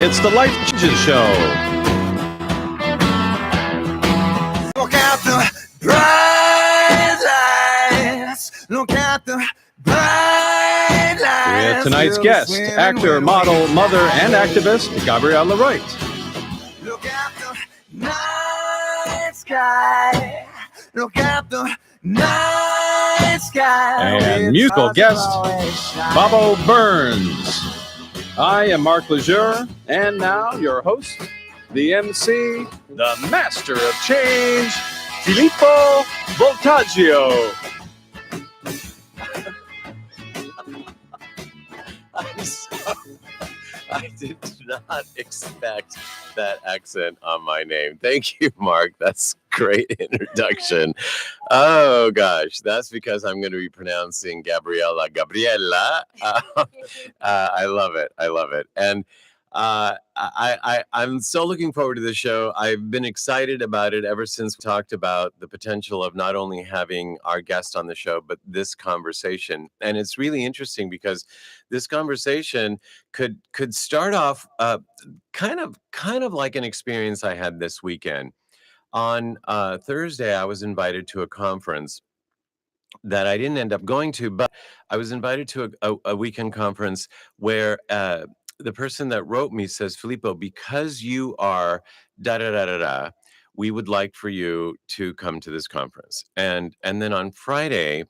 It's the Life Changes Show. Look at the bright lights. Look at the bright lights. With tonight's guest, actor, model, mother, and activist, Gabriella Wright. Look at the night sky. Look at the night sky. And musical guest, Bobbo Byrnes. I am Mark Lejeune, and now your host, the MC, the master of change, Filippo Voltaggio. I did not expect that accent on my name. Thank you, Mark. That's great introduction. Oh, gosh. That's because I'm going to be pronouncing Gabriella. I love it. I love it. And I'm so looking forward to this show. I've been excited about it ever since we talked about the potential of not only having our guest on the show, but this conversation. And it's really interesting because this conversation could start off kind of like an experience I had this weekend. On Thursday, I was invited to a conference that I didn't end up going to, but I was invited to a weekend conference where the person that wrote me says, Filippo, because you are da-da-da-da-da, we would like for you to come to this conference. And then on Friday,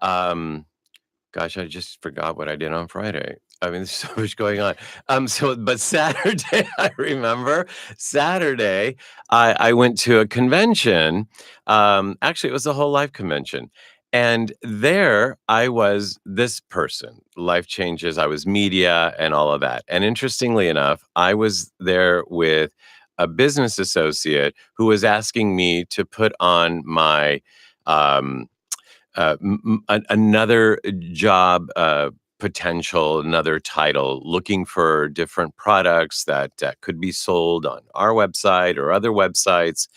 gosh, I just forgot what I did on Friday. I mean, there's so much going on. But Saturday, I remember Saturday, I went to a convention. Actually, it was a whole life convention. And there I was this person, Life Changes. I was media and all of that. And interestingly enough, I was there with a business associate who was asking me to put on my another job potential, another title, looking for different products that could be sold on our website or other websites,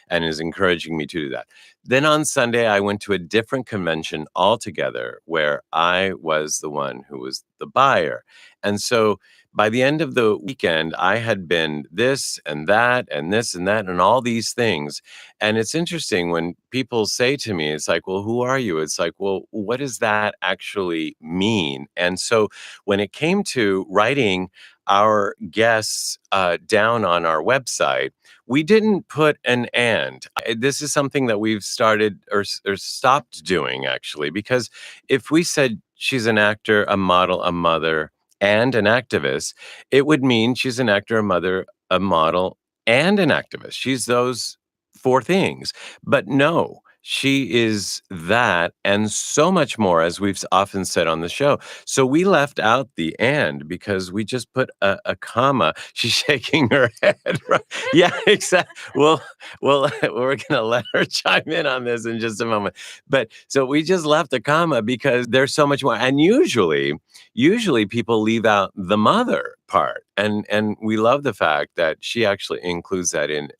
and is encouraging me to do that. Then on Sunday, I went to a different convention altogether where I was the one who was the buyer. And so by the end of the weekend, I had been this and that and this and that and all these things. And it's interesting when people say to me, it's like, well, who are you? It's like, well, what does that actually mean? And so when it came to writing our guests down on our website, we didn't put an and. This is something that we've started or stopped doing, actually, because if we said she's an actor, a model, a mother, and an activist, it would mean she's an actor, a mother, a model, and an activist. She's those four things. But no, she is that and so much more, as we've often said on the show. So we left out the and because we just put a comma. She's shaking her head. Right? Yeah, exactly. Well, we're going to let her chime in on this in just a moment. But so we just left a comma because there's so much more. And usually people leave out the mother part. And we love the fact that she actually includes that in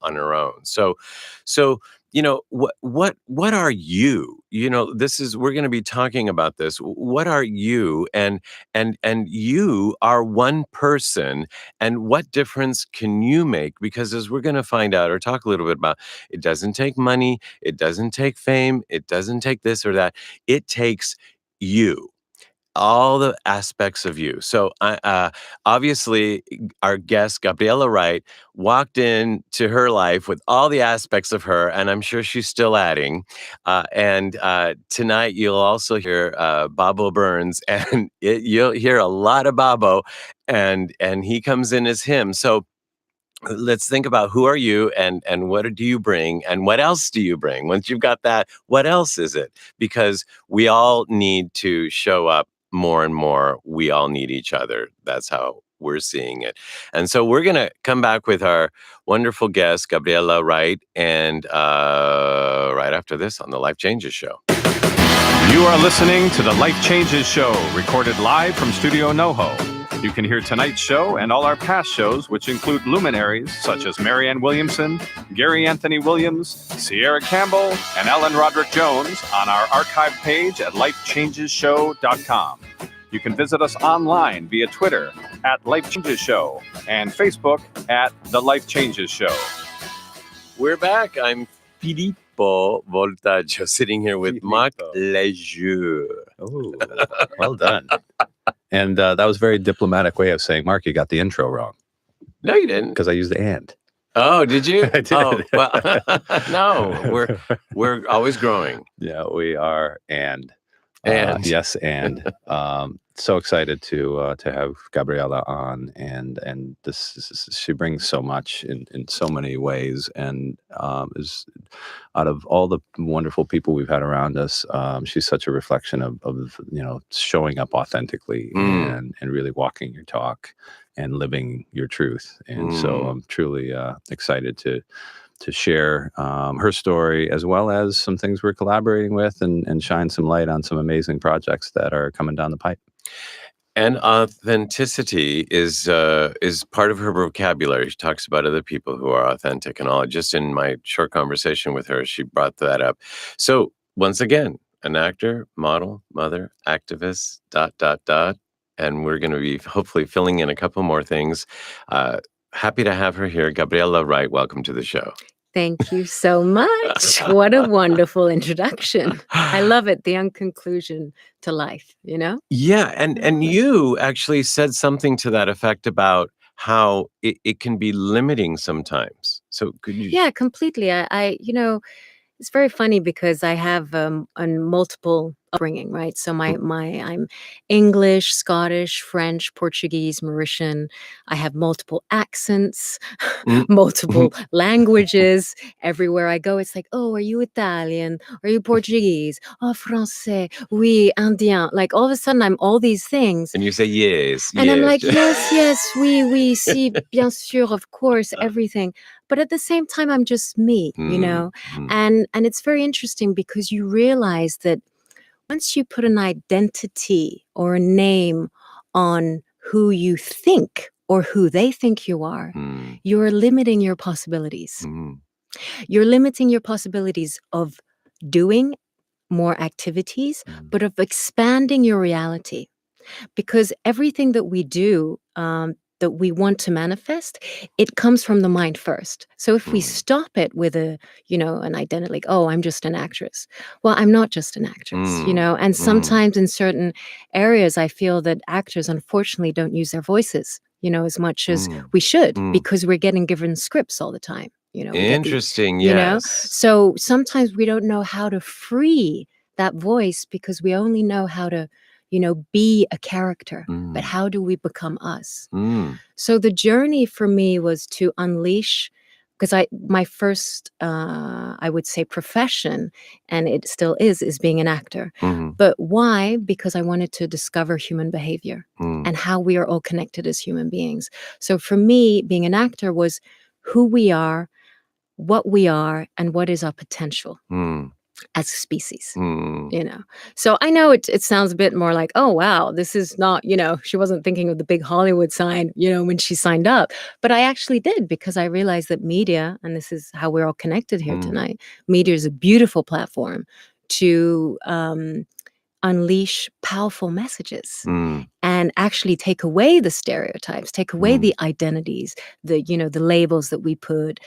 on her own. So you know, what are you? You know, we're going to be talking about this. What are you? And you are one person. And what difference can you make? Because as we're going to find out or talk a little bit about, it doesn't take money. It doesn't take fame. It doesn't take this or that. It takes you. All the aspects of you. So obviously our guest, Gabriella Wright, walked into her life with all the aspects of her, and I'm sure she's still adding. And tonight you'll also hear Bobbo Byrnes, and you'll hear a lot of Bobbo, and he comes in as him. So let's think about who are you and what do you bring and what else do you bring? Once you've got that, what else is it? Because we all need to show up more and more. We all need each other. That's how we're seeing it. And so we're going to come back with our wonderful guest, Gabriella Wright, and right after this on the Life Changes Show. You are listening to the Life Changes Show, recorded live from Studio NoHo. You can hear tonight's show and all our past shows, which include luminaries such as Marianne Williamson, Gary Anthony Williams, Sierra Campbell, and Ellen Roderick Jones on our archive page at lifechangesshow.com. You can visit us online via Twitter at Life Changes Show and Facebook at The Life Changes Show. We're back. I'm Filippo Voltaggio, sitting here with Marc Lejeune. Oh, well done. And that was a very diplomatic way of saying, Mark, you got the intro wrong. No, you didn't. Because I used the and. Oh, did you? I did. Oh, well, no, we're always growing. Yeah, we are. And yes, and so excited to have Gabriella on, and she brings so much in so many ways, and is out of all the wonderful people we've had around us, she's such a reflection of showing up authentically and really walking your talk and living your truth, and so I'm truly excited to share her story, as well as some things we're collaborating with, and shine some light on some amazing projects that are coming down the pipe. And authenticity is part of her vocabulary. She talks about other people who are authentic and all. Just in my short conversation with her, she brought that up. So once again, an actor, model, mother, activist, ... And we're going to be hopefully filling in a couple more things. Happy to have her here. Gabriella Wright, welcome to the show. Thank you so much. What a wonderful introduction. I love it. The conclusion to life, you know? Yeah. And you actually said something to that effect about how it can be limiting sometimes. So could you? Yeah, completely. I it's very funny because I have a multiple upbringing, right? So I'm English, Scottish, French, Portuguese, Mauritian. I have multiple accents, multiple languages. Everywhere I go, it's like, oh, are you Italian? Are you Portuguese? Oh, Français. Oui, Indien. Like all of a sudden, I'm all these things. And you say yes. And yes. I'm like, yes, oui, si, bien sûr, of course, everything. But at the same time, I'm just me, you know? And it's very interesting because you realize that once you put an identity or a name on who you think or who they think you are, you're limiting your possibilities. You're limiting your possibilities of doing more activities, but of expanding your reality. Because everything that we do, that we want to manifest, it comes from the mind first. So if we stop it with an identity like, oh, I'm just an actress. Well, I'm not just an actress, and sometimes in certain areas, I feel that actors unfortunately don't use their voices, as much as we should, because we're getting given scripts all the time. Interesting. Yes. So sometimes we don't know how to free that voice because we only know how to be a character, but how do we become us? So the journey for me was to unleash, because my first, I would say, profession, and it still is being an actor. But why? Because I wanted to discover human behavior and how we are all connected as human beings. So for me, being an actor was who we are, what we are, and what is our potential. As a species, So I know it sounds a bit more like, oh, wow, this is not, she wasn't thinking of the big Hollywood sign, when she signed up. But I actually did, because I realized that media, and this is how we're all connected here tonight, media is a beautiful platform to unleash powerful messages and actually take away the stereotypes, take away the identities, the labels that we put,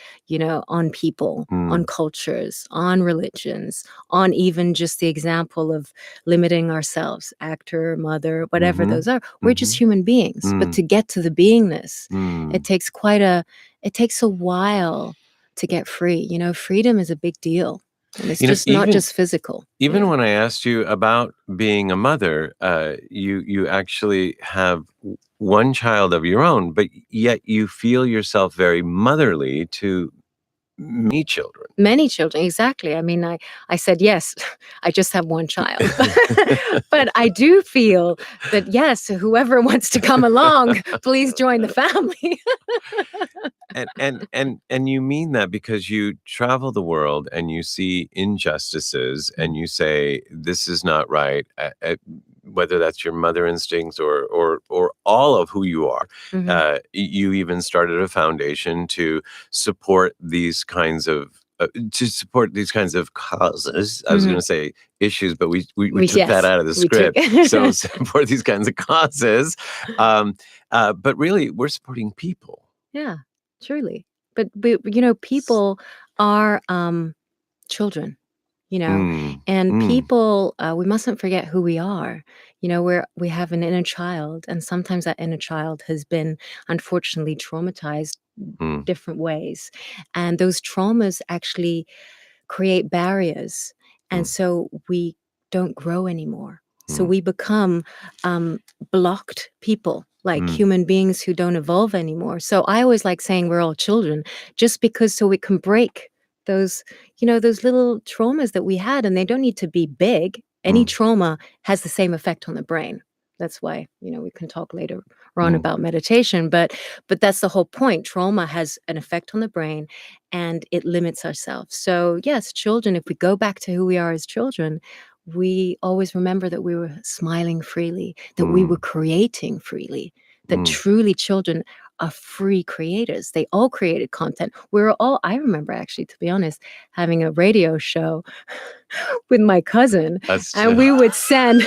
on people, on cultures, on religions, on even just the example of limiting ourselves, actor, mother, whatever those are. We're just human beings. But to get to the beingness, it takes a while to get free. Freedom is a big deal. And it's just not just physical. Even when I asked you about being a mother, you actually have one child of your own, but yet you feel yourself very motherly to many children. Many children, exactly. I mean, I said, yes, I just have one child. But I do feel that, yes, whoever wants to come along, please join the family. And you mean that because you travel the world and you see injustices and you say, this is not right, whether that's your mother instincts or all of who you are. You even started a foundation to support these kinds of to support these kinds of causes. I was going to say issues, but we took that yes, out of the we took- script. So support these kinds of causes. But really, we're supporting people. Yeah, truly. But people are children, and people, we mustn't forget who we are. We have an inner child, and sometimes that inner child has been unfortunately traumatized different ways. And those traumas actually create barriers. And so we don't grow anymore. So we become blocked people, like human beings who don't evolve anymore. So I always like saying we're all children, just because so we can break those, those little traumas that we had, and they don't need to be big. Any trauma has the same effect on the brain. That's why, we can talk later on about meditation, but that's the whole point. Trauma has an effect on the brain, and it limits ourselves. So yes, children, if we go back to who we are as children, we always remember that we were smiling freely, that we were creating freely, that truly children are free creators. They all created content. I remember actually, to be honest, having a radio show with my cousin, and we would send,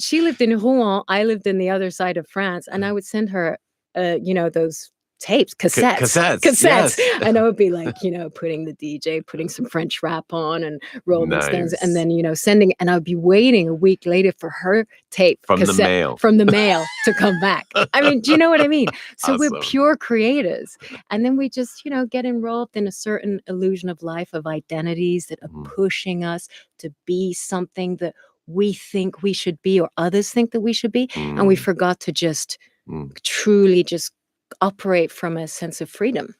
she lived in Rouen, I lived in the other side of France, and I would send her, those tapes, cassettes. Yes. And I would be like, putting the DJ, putting some French rap on and rolling stones, and then, sending, and I would be waiting a week later for her tape from the mail to come back. I mean, do you know what I mean? So we're pure creators. And then we just, get enrolled in a certain illusion of life, of identities that are pushing us to be something that we think we should be, or others think that we should be. And we forgot to just truly just operate from a sense of freedom.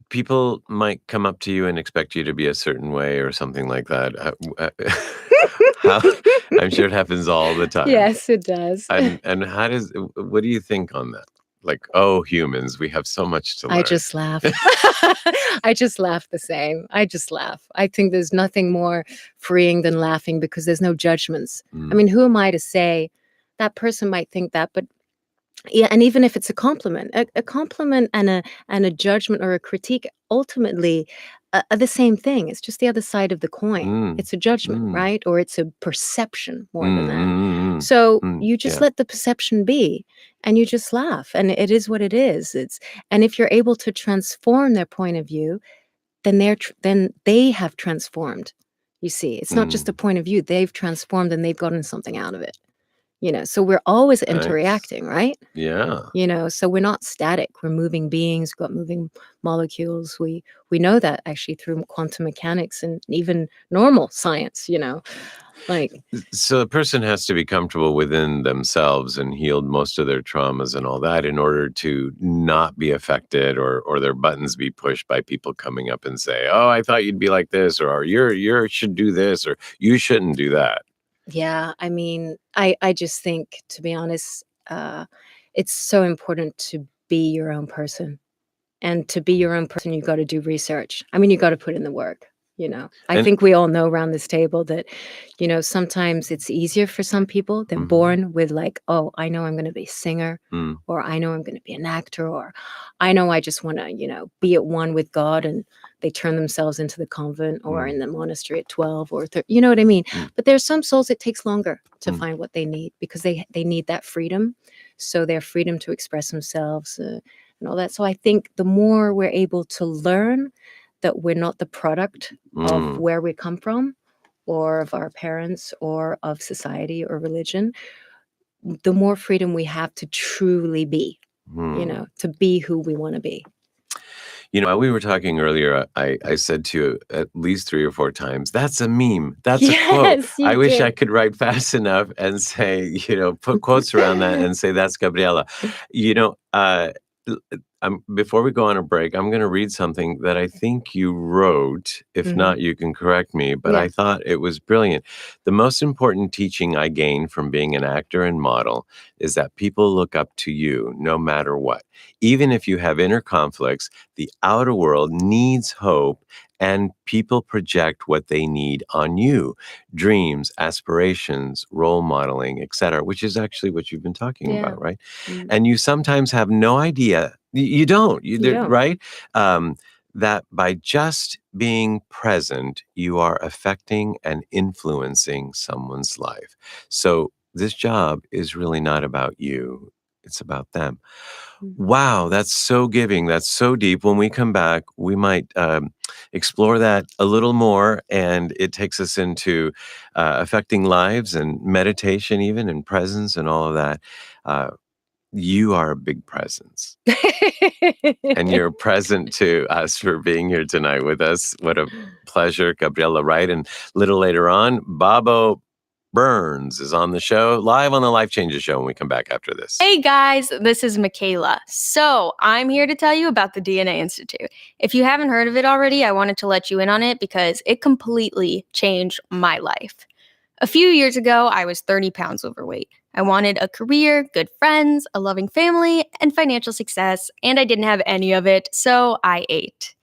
People might come up to you and expect you to be a certain way or something like that. I'm sure it happens all the time. Yes, it does. And what do you think on that? Like, humans, we have so much to learn. I just laugh. I just laugh the same. I just laugh. I think there's nothing more freeing than laughing, because there's no judgments. I mean, who am I to say that person might think that, but yeah, and even if it's a compliment, a compliment and a judgment or a critique ultimately are the same thing. It's just the other side of the coin. It's a judgment, right? Or it's a perception more than that. So you just let the perception be, and you just laugh, and it is what it is. And if you're able to transform their point of view, then they have transformed. You see, it's not just a point of view; they've transformed, and they've gotten something out of it. So we're always interacting, right? Yeah. So we're not static. We're moving beings, we've got moving molecules. We know that actually through quantum mechanics and even normal science, So the person has to be comfortable within themselves and healed most of their traumas and all that in order to not be affected or their buttons be pushed by people coming up and say, oh, I thought you'd be like this, or you should do this, or you shouldn't do that. Yeah, I mean, I just think, to be honest, it's so important to be your own person. And to be your own person, you've got to do research. I mean, you got to put in the work, I think we all know around this table that, sometimes it's easier for some people. They're born with like, oh, I know I'm going to be a singer, or I know I'm going to be an actor, or I know I just want to, be at one with God, and they turn themselves into the convent or in the monastery at 12 or 30, you know what I mean? But there's some souls it takes longer to find what they need, because they need that freedom. So their freedom to express themselves and all that. So I think the more we're able to learn that we're not the product of where we come from, or of our parents, or of society or religion, the more freedom we have to truly be, to be who we want to be. While we were talking earlier, I said to you at least 3 or 4 times, that's a meme. That's a quote. I wish I could write fast enough and say, put quotes around that and say, that's Gabriella. Before we go on a break, I'm going to read something that I think you wrote. If not, you can correct me, but I thought it was brilliant. The most important teaching I gained from being an actor and model is that people look up to you no matter what. Even if you have inner conflicts, the outer world needs hope, and people project what they need on you: dreams, aspirations, role modeling, etc., which is actually what you've been talking about, right? And you sometimes have no idea. You don't, right? that by just being present, you are affecting and influencing someone's life. So this job is really not about you, it's about them. Wow, that's so giving. That's so deep. When we come back, we might explore that a little more, and it takes us into affecting lives and meditation, even and presence and all of that. You are a big presence, and you're present to us for being here tonight with us. What a pleasure, Gabriella Wright. And a little later on, Bobbo Byrnes is on the show, live on the Life Changes Show when we come back after this. Hey guys, this is Michaela. So I'm here to tell you about the DNA Institute. If you haven't heard of it already, I wanted to let you in on it because it completely changed my life. A few years ago, I was 30 pounds overweight. I wanted a career, good friends, a loving family, and financial success, and I didn't have any of it, so I ate.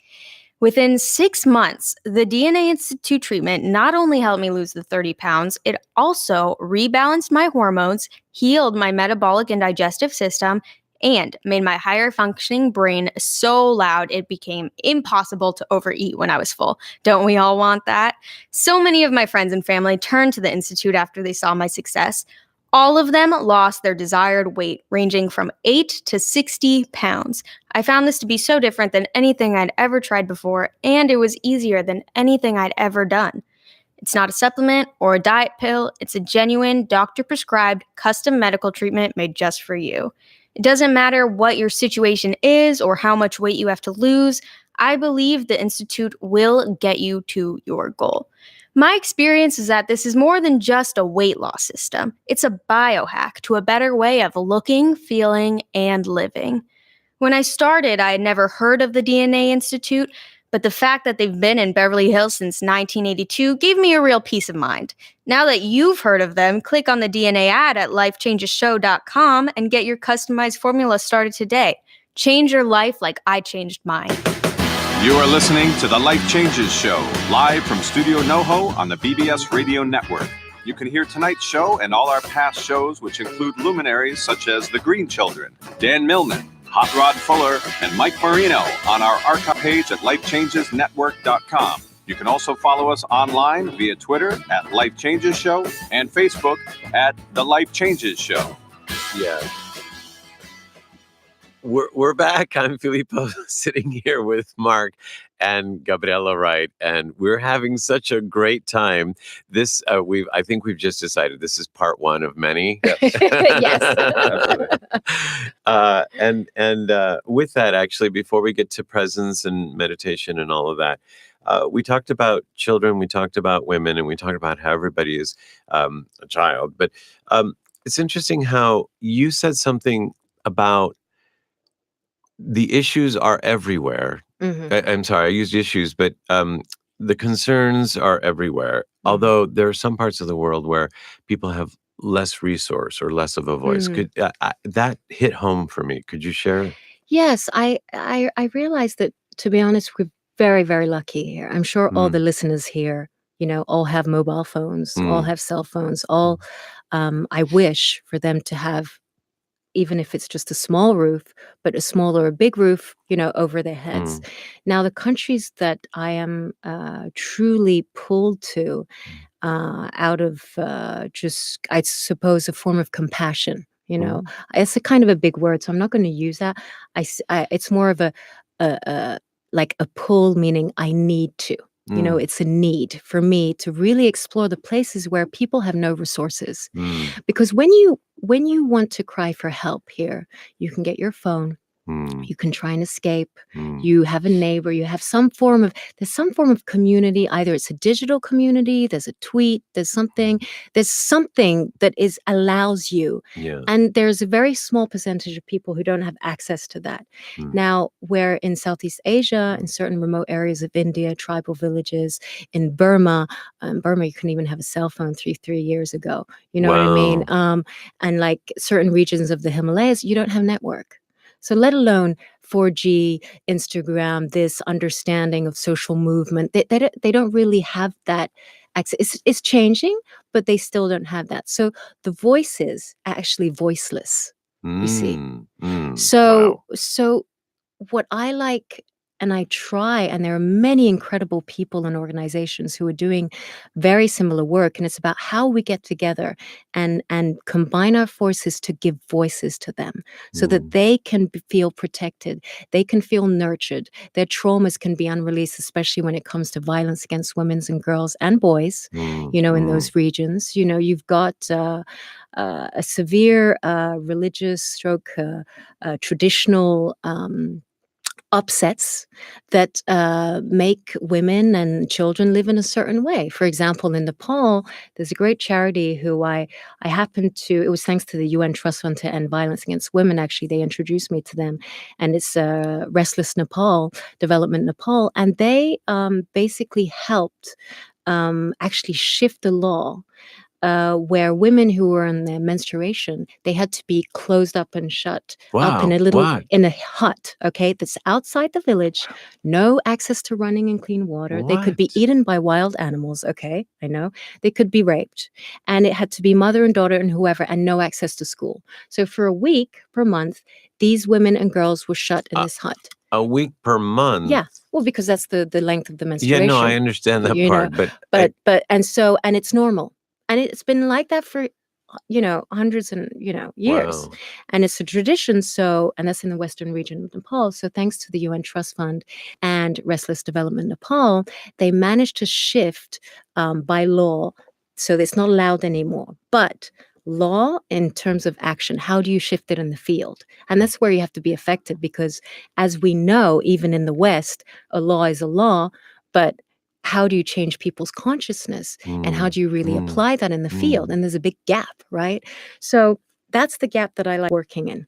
Within 6 months, the DNA Institute treatment not only helped me lose the 30 pounds, it also rebalanced my hormones, healed my metabolic and digestive system, and made my higher functioning brain so loud it became impossible to overeat when I was full. Don't we all want that? So many of my friends and family turned to the Institute after they saw my success. All of them lost their desired weight, ranging from 8 to 60 pounds. I found this to be so different than anything I'd ever tried before, and it was easier than anything I'd ever done. It's not a supplement or a diet pill. It's a genuine, doctor-prescribed, custom medical treatment made just for you. It doesn't matter what your situation is or how much weight you have to lose. I believe the Institute will get you to your goal. My experience is that this is more than just a weight loss system. It's a biohack to a better way of looking, feeling, and living. When I started, I had never heard of the DNA Institute, but the fact that they've been in Beverly Hills since 1982 gave me a real peace of mind. Now that you've heard of them, click on the DNA ad at lifechangeshow.com and get your customized formula started today. Change your life like I changed mine. You are listening to The Life Changes Show, live from Studio NoHo on the BBS Radio Network. You can hear tonight's show and all our past shows, which include luminaries such as The Green Children, Dan Millman, Hot Rod Fuller, and Mike Marino on our archive page at lifechangesnetwork.com. You can also follow us online via Twitter at Life Changes Show and Facebook at The Life Changes Show. Yeah. We're back. I'm Filippo, sitting here with Mark and Gabriella Wright, and we're having such a great time. This I think we've just decided this is part one of many. Yes. With that, actually, before we get to presence and meditation and all of that, we talked about children, we talked about women, and we talked about how everybody is a child. But it's interesting how you said something about the issues are everywhere. I'm sorry, I used issues, but the concerns are everywhere. Although there are some parts of the world where people have less resource or less of a voice. Could that hit home for me? Could you share? Yes, I realize that, to be honest, we're very, very lucky here. I'm sure all the listeners here, all have mobile phones, all have cell phones, all, I wish for them to have, even if it's just a small roof, but a small or a big roof, over their heads. Now, the countries that I am truly pulled to out of just, I suppose, a form of compassion, it's a kind of a big word, so I'm not going to use that. It's more of a like a pull, meaning I need to. It's a need for me to really explore the places where people have no resources. Because when you want to cry for help here, you can get your phone, you can try and escape, you have a neighbor, you have there's some form of community. Either it's a digital community, there's a tweet, there's something that allows you. Yeah. And there's a very small percentage of people who don't have access to that. Now, where in Southeast Asia, in certain remote areas of India, tribal villages, in Burma, you couldn't even have a cell phone 3 years ago. You know what I mean? And like certain regions of the Himalayas, you don't have network. So let alone 4G, Instagram, this understanding of social movement, they don't really have that access. It's changing, but they still don't have that. So the voices are actually voiceless, you see. So what I like and I try, and there are many incredible people and organizations who are doing very similar work, and it's about how we get together and combine our forces to give voices to them so that they can feel protected, they can feel nurtured, their traumas can be unreleased, especially when it comes to violence against women and girls and boys, in those regions. You've got a severe religious stroke traditional upsets that make women and children live in a certain way. For example, in Nepal, there's a great charity who I happened to, it was thanks to the UN Trust Fund to End Violence Against Women, actually, they introduced me to them. And it's Restless Nepal, Development Nepal. And they basically helped actually shift the law where women who were in their menstruation, they had to be closed up and shut up in in a hut, okay, that's outside the village, no access to running and clean water. They could be eaten by wild animals, okay, I know. They could be raped. And it had to be mother and daughter and whoever, and no access to school. So for a week per month, these women and girls were shut in this hut. A week per month? Yeah. Well, because that's the length of the menstruation. Yeah, no, I understand that part. And it's normal. And it's been like that for, hundreds and, years. Wow. And it's a tradition. So, and that's in the western region of Nepal. So thanks to the UN Trust Fund and Restless Development Nepal, they managed to shift by law. So it's not allowed anymore. But law in terms of action, how do you shift it in the field? And that's where you have to be effective, because as we know, even in the West, a law is a law, but how do you change people's consciousness and how do you really apply that in the field? And there's a big gap, right? So that's the gap that I like working in.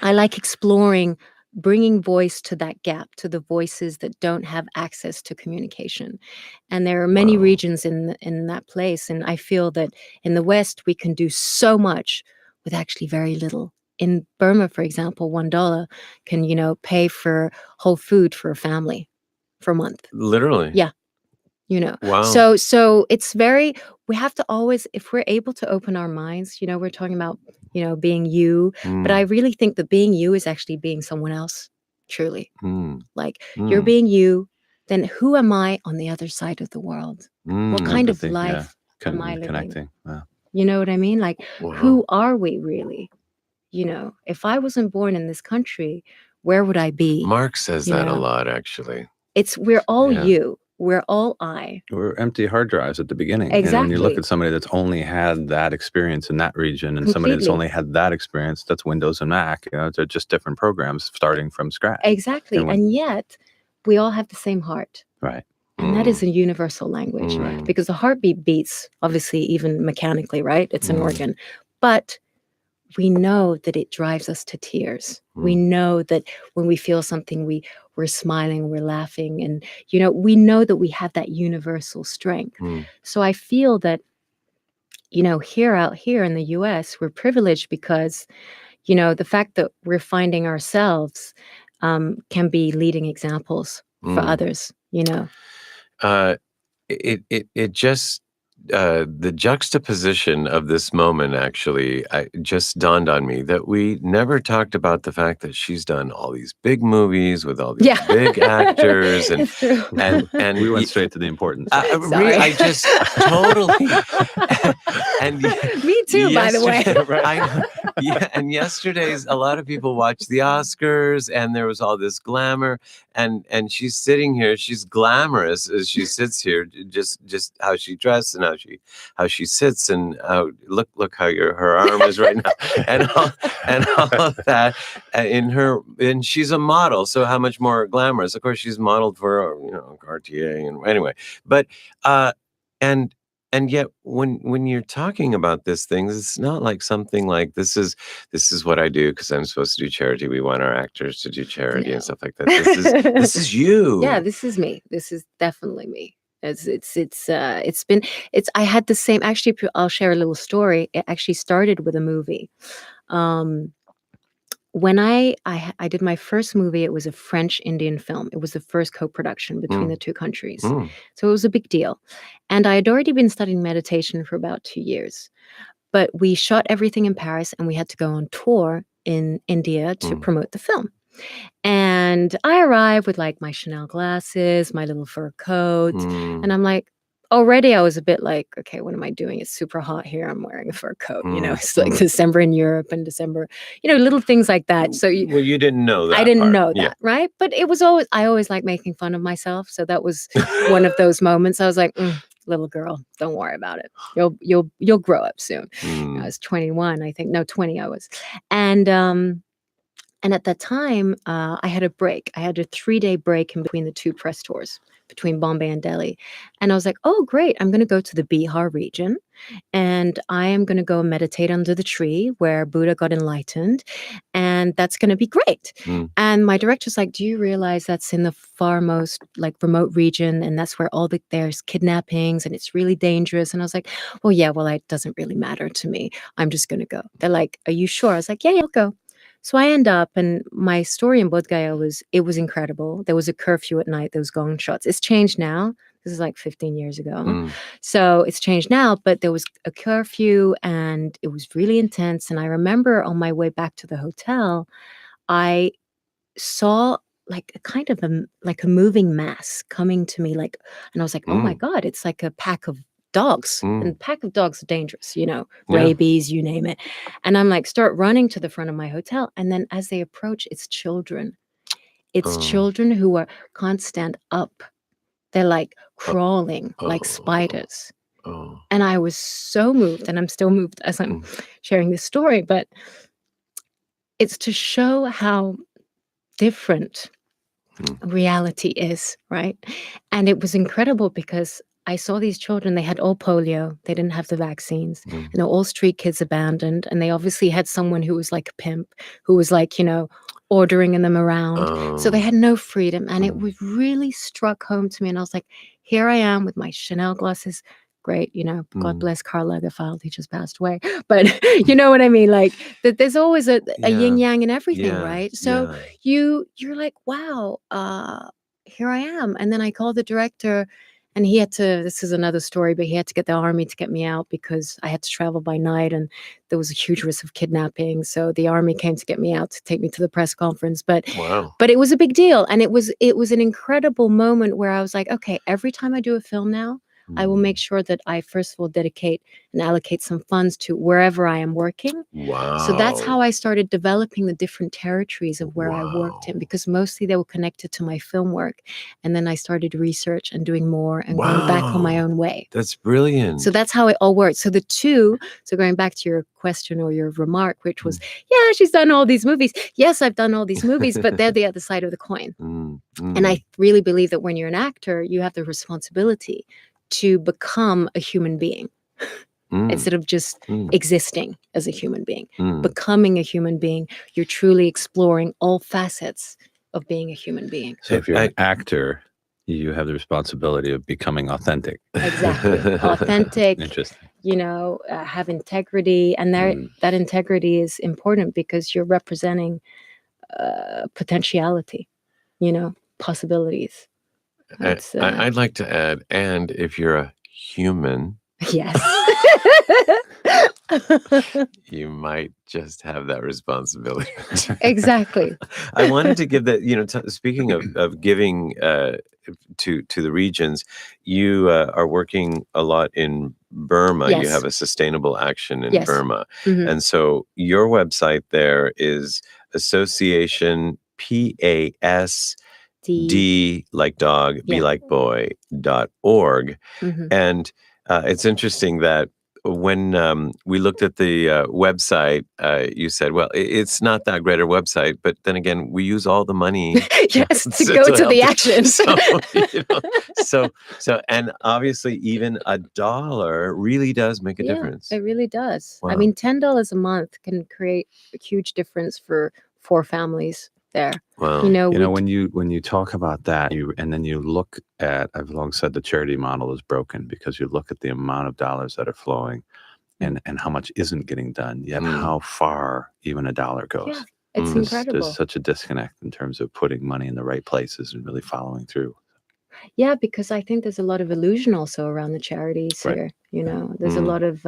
I like exploring, bringing voice to that gap, to the voices that don't have access to communication. And there are many regions in that place. And I feel that in the West, we can do so much with actually very little. In Burma, for example, $1 can, pay for whole food for a family for a month. Literally? Yeah. Wow. So it's we have to always, if we're able to open our minds, we're talking about, being you, but I really think that being you is actually being someone else, truly. Like you're being you, then who am I on the other side of the world? What kind of life am I living? Connecting. Wow. You know what I mean? Like, who are we really? If I wasn't born in this country, where would I be? Mark says that a lot, actually. We're all you. We're all I. We're empty hard drives at the beginning. Exactly. And when you look at somebody that's only had that experience in that region and somebody that's only had that experience, that's Windows and Mac, they're just different programs starting from scratch. Exactly. And yet we all have the same heart. Right. And that is a universal language, right? Because the heartbeat beats, obviously, even mechanically, right? It's an organ. But we know that it drives us to tears. We know that when we feel something, we're smiling, we're laughing. And, we know that we have that universal strength. So I feel that, out here in the US, we're privileged because, the fact that we're finding ourselves can be leading examples for others, It just the juxtaposition of this moment actually just dawned on me that we never talked about the fact that she's done all these big movies with all these big actors, and we went straight to the important. I just totally and me too, by the way. Right? And yesterday's a lot of people watched the Oscars, and there was all this glamour, and she's sitting here, she's glamorous as she sits here, just how she dressed and how she sits, and look how her arm is right now, and all of that and she's a model, so how much more glamorous? Of course, she's modeled for Cartier, and anyway, but and yet when you're talking about these things, it's not like something like this is what I do because I'm supposed to do charity. We want our actors to do charity and stuff like that. This is you. Yeah, this is me. This is definitely me. I had the same, actually, I'll share a little story. It actually started with a movie. When I did my first movie, it was a French-Indian film. It was the first co-production between the two countries. So it was a big deal. And I had already been studying meditation for about 2 years. But we shot everything in Paris and we had to go on tour in India to promote the film. And And I arrived with like my Chanel glasses, my little fur coat. And I'm like, already I was a bit like, okay, what am I doing? It's super hot here. I'm wearing a fur coat. It's like December in Europe and December, little things like that. So well, you didn't know that. I didn't part. know that, right? But it was always, I always like making fun of myself. So that was one of those moments. I was like, little girl, don't worry about it. You'll grow up soon. I was 21, I think. No, 20 I was. And at that time, I had a break. I had a 3-day break in between the 2 press tours, between Bombay and Delhi. And I was like, oh, great. I'm going to go to the Bihar region. And I am going to go meditate under the tree where Buddha got enlightened. And that's going to be great. And my director's like, do you realize that's in the far most like remote region? And that's where there's kidnappings and it's really dangerous. And I was like, well, yeah, it doesn't really matter to me. I'm just going to go. They're like, are you sure? I was like, yeah, I'll go. So I end up, and my story in Bodh Gaya was incredible. There was a curfew at night, those gong shots. It's changed now. This is like 15 years ago. So it's changed now, but there was a curfew and it was really intense. And I remember on my way back to the hotel, I saw like a kind of a moving mass coming to me, and I was like, oh my God, it's like a pack of dogs. And a pack of dogs are dangerous, rabies, you name it. And I'm like, start running to the front of my hotel. And then as they approach, it's children. It's children who can't stand up. They're like crawling like spiders. And I was so moved, and I'm still moved as I'm sharing this story, but it's to show how different reality is, right? And it was incredible because I saw these children, they had all polio, they didn't have the vaccines, and they're all street kids abandoned, and they obviously had someone who was like a pimp, who was like, ordering them around. So they had no freedom, and it was really struck home to me, and I was like, here I am with my Chanel glasses. Great, God bless Karl Lagerfeld, he just passed away. But you know what I mean? Like that there's always a yin yang in everything, right? So you're like, wow, here I am. And then I called the director, and he had to, this is another story, but he had to get the army to get me out because I had to travel by night and there was a huge risk of kidnapping. So the army came to get me out to take me to the press conference. But it was a big deal. And it was an incredible moment where I was like, okay, every time I do a film now, I will make sure that I first of all dedicate and allocate some funds to wherever I am working. So that's how I started developing the different territories of where I worked in, because mostly they were connected to my film work. And then I started research and doing more and going back on my own way. That's brilliant. So that's how it all worked. So so going back to your question or your remark, which was, yeah, she's done all these movies. Yes, I've done all these movies, but they're the other side of the coin. And I really believe that when you're an actor, you have the responsibility to become a human being instead of just existing as a human being. Becoming a human being, you're truly exploring all facets of being a human being. So if you're an actor, you have the responsibility of becoming authentic. Exactly. Authentic. Interesting. Have integrity. And that integrity is important because you're representing potentiality, possibilities. I'd like to add, and if you're a human, yes, you might just have that responsibility. Exactly. I wanted to give that, speaking of giving to the regions, you are working a lot in Burma. Yes. You have a sustainable action in Burma. And so your website there is Association PAS D like dog, B like boy.org. And it's interesting that when we looked at the website, you said, well, it's not that great a website, but then again, we use all the money yes, to go to the action. So, and obviously even $1 really does make a difference. It really does. Wow. I mean, $10 a month can create a huge difference for 4 families there. Wow. When you talk about that, and then you look at, I've long said the charity model is broken because you look at the amount of dollars that are flowing and how much isn't getting done, yet how far even $1 goes. Yeah, it's incredible. There's such a disconnect in terms of putting money in the right places and really following through. Yeah, because I think there's a lot of illusion also around the charities here. There's a lot of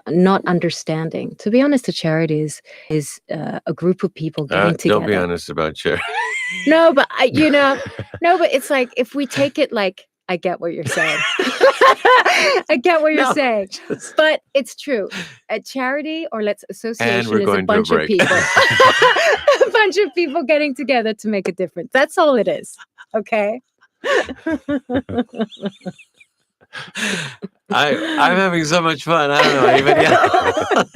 not understanding. To be honest, the charities is a group of people getting together. Don't be honest about charity. No, but but it's like if we take it like, I get what you're saying. I get what you're saying, but it's true. A charity or association is a bunch of people, a bunch of people getting together to make a difference. That's all it is. Okay. I'm having so much fun. I don't know anybody else.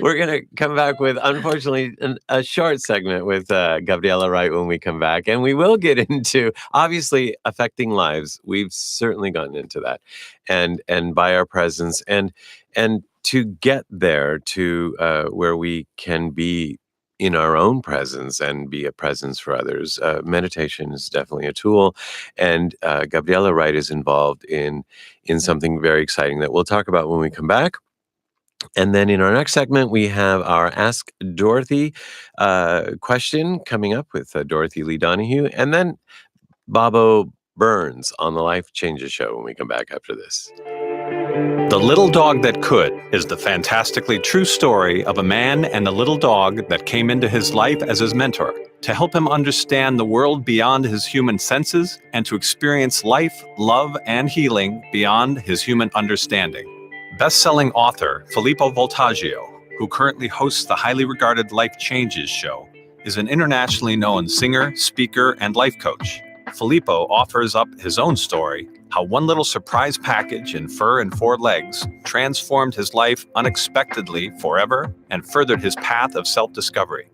We're going to come back with, unfortunately, a short segment with Gabriella Wright when we come back. And we will get into, obviously, affecting lives. We've certainly gotten into that. And by our presence. And to get there to where we can be in our own presence and be a presence for others. Meditation is definitely a tool. And Gabriella Wright is involved in something very exciting that we'll talk about when we come back. And then in our next segment, we have our Ask Dorothy question coming up with Dorothy Lee Donahue. And then Bobbo Byrnes on the Life Changes Show when we come back after this. The Little Dog That Could is the fantastically true story of a man and a little dog that came into his life as his mentor to help him understand the world beyond his human senses and to experience life, love, and healing beyond his human understanding. Best-selling author Filippo Voltaggio, who currently hosts the highly regarded Life Changes Show, is an internationally known singer, speaker, and life coach. Filippo offers up his own story, how one little surprise package in fur and 4 legs transformed his life unexpectedly forever and furthered his path of self-discovery.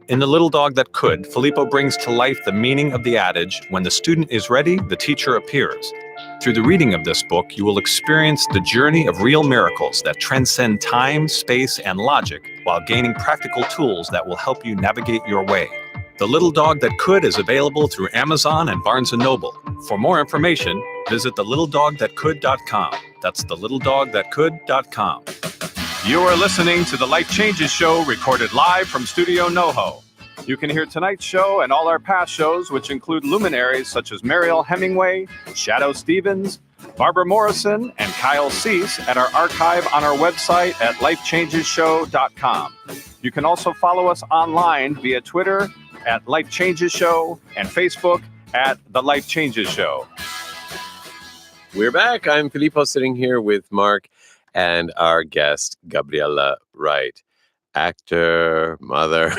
In The Little Dog That Could, Filippo brings to life the meaning of the adage, when the student is ready, the teacher appears. Through the reading of this book, you will experience the journey of real miracles that transcend time, space, and logic while gaining practical tools that will help you navigate your way. The Little Dog That Could is available through Amazon and Barnes & Noble. For more information, visit thelittledogthatcould.com. That's thelittledogthatcould.com. You are listening to the Life Changes Show, recorded live from Studio NoHo. You can hear tonight's show and all our past shows, which include luminaries such as Mariel Hemingway, Shadow Stevens, Barbara Morrison, and Kyle Cease at our archive on our website at lifechangeshow.com. You can also follow us online via Twitter at Life Changes Show and Facebook at The Life Changes Show. We're back. I'm Filippo sitting here with Mark and our guest, Gabriella Wright, actor, mother.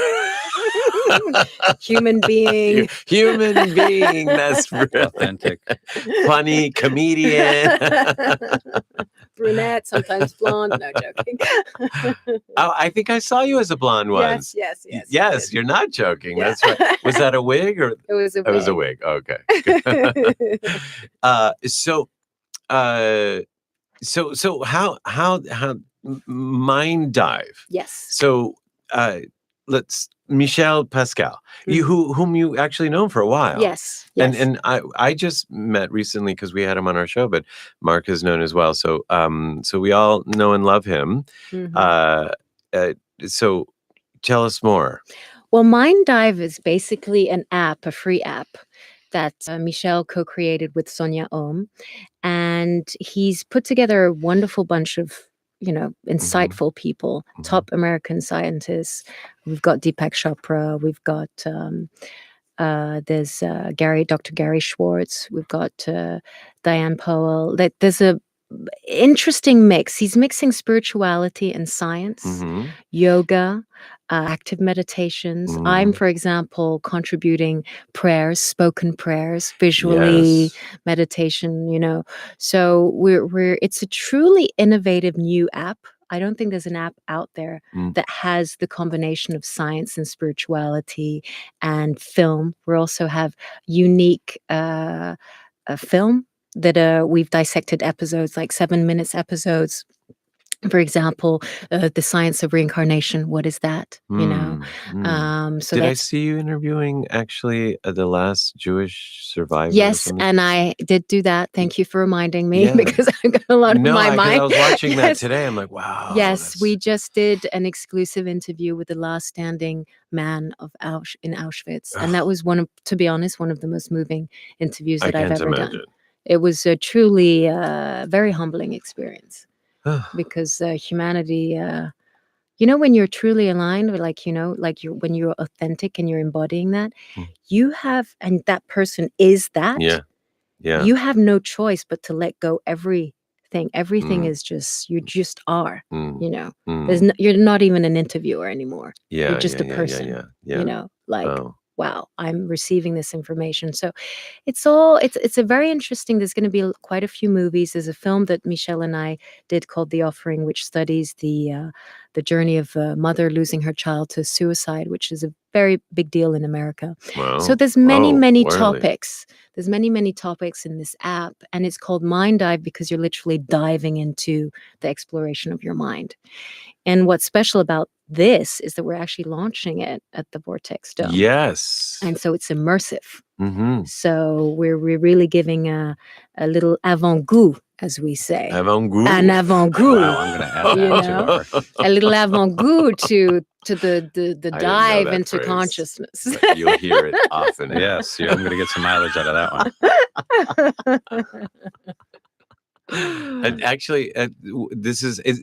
Human being. Human being. That's authentic. Funny comedian. Brunette, sometimes blonde. No, joking. Oh, I think I saw you as a blonde once. Yes. Yes, you're not joking. Yeah. That's right. Was that a wig or? It was a wig. It was a wig. Okay. So how Mind Dive? Yes. So Michel Pascal, whom you actually known for a while. Yes. And I just met recently because we had him on our show, but Mark is known as well. So we all know and love him. Mm-hmm. So tell us more. Well, Mind Dive is basically an app, a free app that Michel co-created with Sonia Ohm, and he's put together a wonderful bunch of insightful people, top American scientists. We've got Deepak Chopra. We've got there's Dr. Gary Schwartz. We've got Diane Powell. There's a interesting mix. He's mixing spirituality and science, yoga, active meditations. I'm, for example, contributing prayers, spoken prayers, visually meditation. So we're it's a truly innovative new app. I don't think there's an app out there that has the combination of science and spirituality and film. We also have unique film that we've dissected episodes, like 7 minutes episodes. For example, the science of reincarnation. What is that? So did I see you interviewing actually the last Jewish survivor? Yes, and I did do that. Thank you for reminding me because I got a lot on my mind. I was watching that today. I'm like, wow. Yes, we just did an exclusive interview with the last standing man in Auschwitz, and that was to be honest, one of the most moving interviews that I've ever done. It was a truly very humbling experience. Because humanity You know, when you're truly aligned, or like, you know, like when you're authentic and you're embodying that, you have, and that person is that. Yeah. Yeah. You have no choice but to let go everything. Everything is just, you just are, you know. You're not even an interviewer anymore. Yeah. You're just a Yeah. person, Yeah. you know, like, Oh. wow, I'm receiving this information. So it's a very interesting, there's going to be quite a few movies. There's a film that Michelle and I did called The Offering, which studies the journey of a mother losing her child to suicide, which is a very big deal in America. Wow. So there's many really? topics. There's many topics in this app, and it's called Mind Dive because you're literally diving into the exploration of your mind. And what's special about this is that we're actually launching it at the Vortex Dome. Yes. And so it's immersive. So we're really giving a little avant-goût, as we say. Avant-goût. An avant-goût. Wow, I'm going to add that to a little avant-goût to the dive into phrase. Consciousness. You'll hear it often. Yes, I'm going to get some mileage out of that one. And actually, it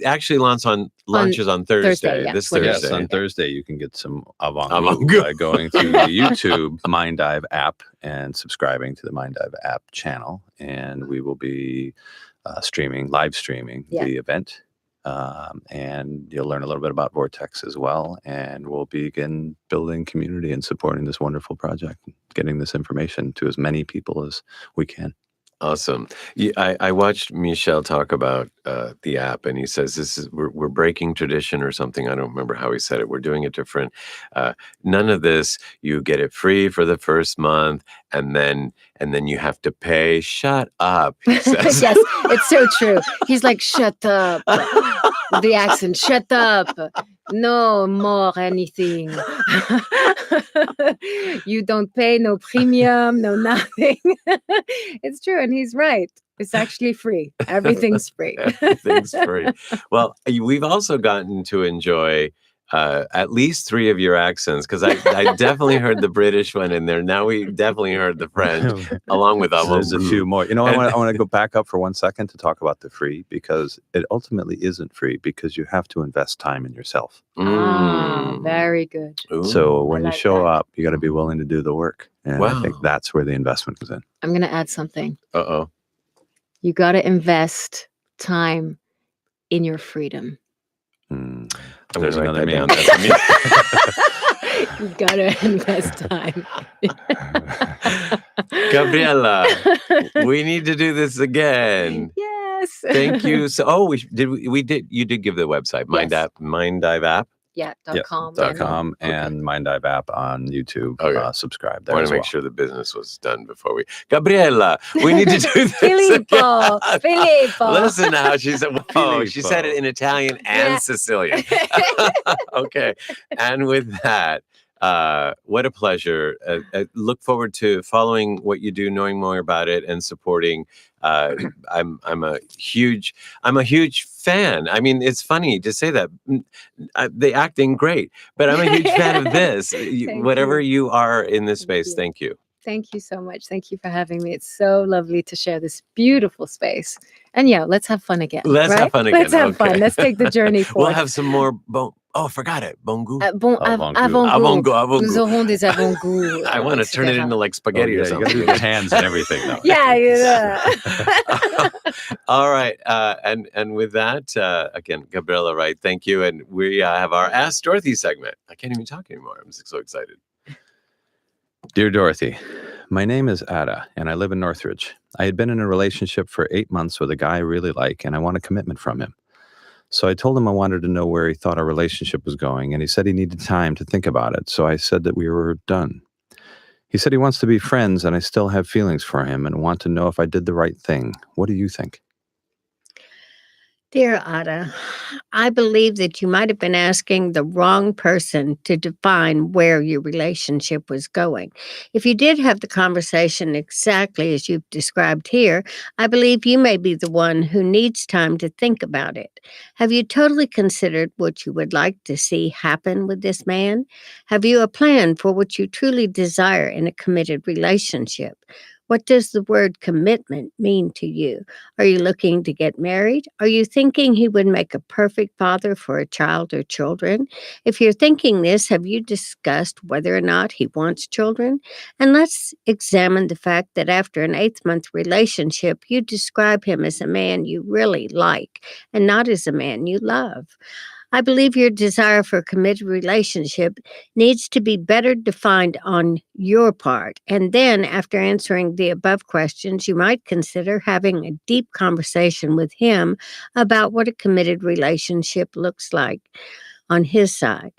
actually launches on Thursday. Yeah. This Thursday. Yes, on Thursday you can get some avant-goût by going to the YouTube Mind Dive app and subscribing to the Mind Dive app channel, and we will be live streaming the event, and you'll learn a little bit about Vortex as well, and we'll begin building community and supporting this wonderful project, getting this information to as many people as we can. Awesome. I watched Michel talk about the app, and he says we're breaking tradition or something. I don't remember how he said it. We're doing it different. None of this. You get it free for the first month, and then you have to pay. Shut up, he says. Yes, it's so true. He's like, shut up. The accent, shut up. No more anything. You don't pay no premium, no nothing. It's true, and he's right. It's actually free. Everything's free. Everything's free. Well, we've also gotten to enjoy at least 3 of your accents, because I definitely heard the British one in there. Now we definitely heard the French, along with There's a few more. You know, I want to go back up for 1 second to talk about the free, because it ultimately isn't free, because you have to invest time in yourself. Very good. Ooh. So when you show up, you got to be willing to do the work. And I think Wow. that's where the investment comes in. I'm going to add something. Uh-oh. You got to invest time in your freedom. There's another meaning. meaning. You got to invest time. Gabriella, we need to do this again. Yes. Thank you. So, you did give the website, Mind Dive app. Yeah, .com. .com and Mind Dive app on YouTube. Subscribe there. I want to make sure the business was done before we. Gabriella, we need to do this. Filippo. Listen how she said. Whoa, she Filippo. said it in Italian and Sicilian. Okay, and with that, what a pleasure. Look forward to following what you do, knowing more about it, and supporting. I'm a huge fan. I mean, it's funny to say that. The acting, great, but I'm a huge fan of this. Whatever you are in this space, thank you. Thank you so much. Thank you for having me. It's so lovely to share this beautiful space. And let's have fun again. Let's have fun again. Let's have fun. Let's take the journey forward. We'll have some more. I forgot it. Bon goût. Avant-goût. Nous aurons des avant-goûts. I want to turn it into like spaghetti or something. You got to do the hands and everything, though. Yeah. All right. And with that, again, Gabriella Wright, thank you. And we have our Ask Dorothy segment. I can't even talk anymore. I'm so excited. Dear Dorothy, my name is Ada, and I live in Northridge. I had been in a relationship for 8 months with a guy I really like, and I want a commitment from him. So I told him I wanted to know where he thought our relationship was going, and he said he needed time to think about it, so I said that we were done. He said he wants to be friends, and I still have feelings for him and want to know if I did the right thing. What do you think? Dear Ada, I believe that you might have been asking the wrong person to define where your relationship was going. If you did have the conversation exactly as you've described here, I believe you may be the one who needs time to think about it. Have you totally considered what you would like to see happen with this man? Have you a plan for what you truly desire in a committed relationship? What does the word commitment mean to you? Are you looking to get married? Are you thinking he would make a perfect father for a child or children? If you're thinking this, have you discussed whether or not he wants children? And let's examine the fact that after an 8th-month relationship, you describe him as a man you really like and not as a man you love. I believe your desire for a committed relationship needs to be better defined on your part. And then, after answering the above questions, you might consider having a deep conversation with him about what a committed relationship looks like on his side.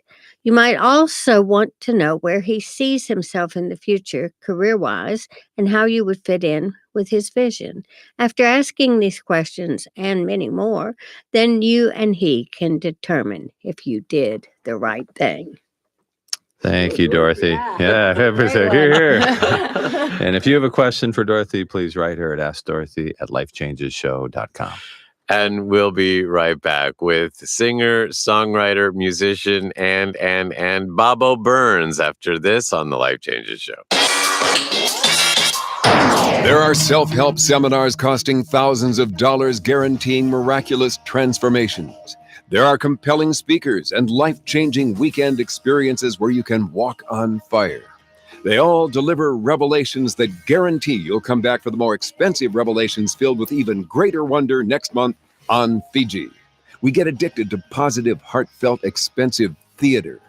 You might also want to know where he sees himself in the future, career-wise, and how you would fit in with his vision. After asking these questions and many more, then you and he can determine if you did the right thing. Thank you, Dorothy. Yeah, here. And if you have a question for Dorothy, please write her at AskDorothy@lifechangeshow.com. And we'll be right back with singer, songwriter, musician, and Bobbo Byrnes after this on the Life Changes Show. There are self-help seminars costing thousands of dollars guaranteeing miraculous transformations. There are compelling speakers and life-changing weekend experiences where you can walk on fire. They all deliver revelations that guarantee you'll come back for the more expensive revelations filled with even greater wonder next month on Fiji. We get addicted to positive, heartfelt, expensive theater.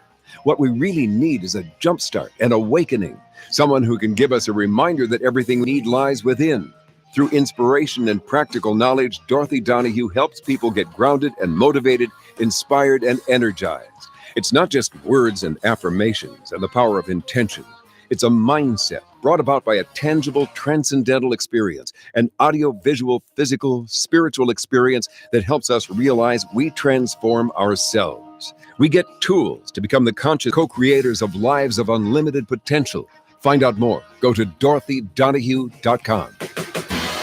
What we really need is a jumpstart, an awakening, someone who can give us a reminder that everything we need lies within. Through inspiration and practical knowledge, Dorothy Donahue helps people get grounded and motivated, inspired and energized. It's not just words and affirmations and the power of intention. It's a mindset brought about by a tangible, transcendental experience, an audio-visual, physical, spiritual experience that helps us realize we transform ourselves. We get tools to become the conscious co-creators of lives of unlimited potential. Find out more. Go to DorothyDonahue.com.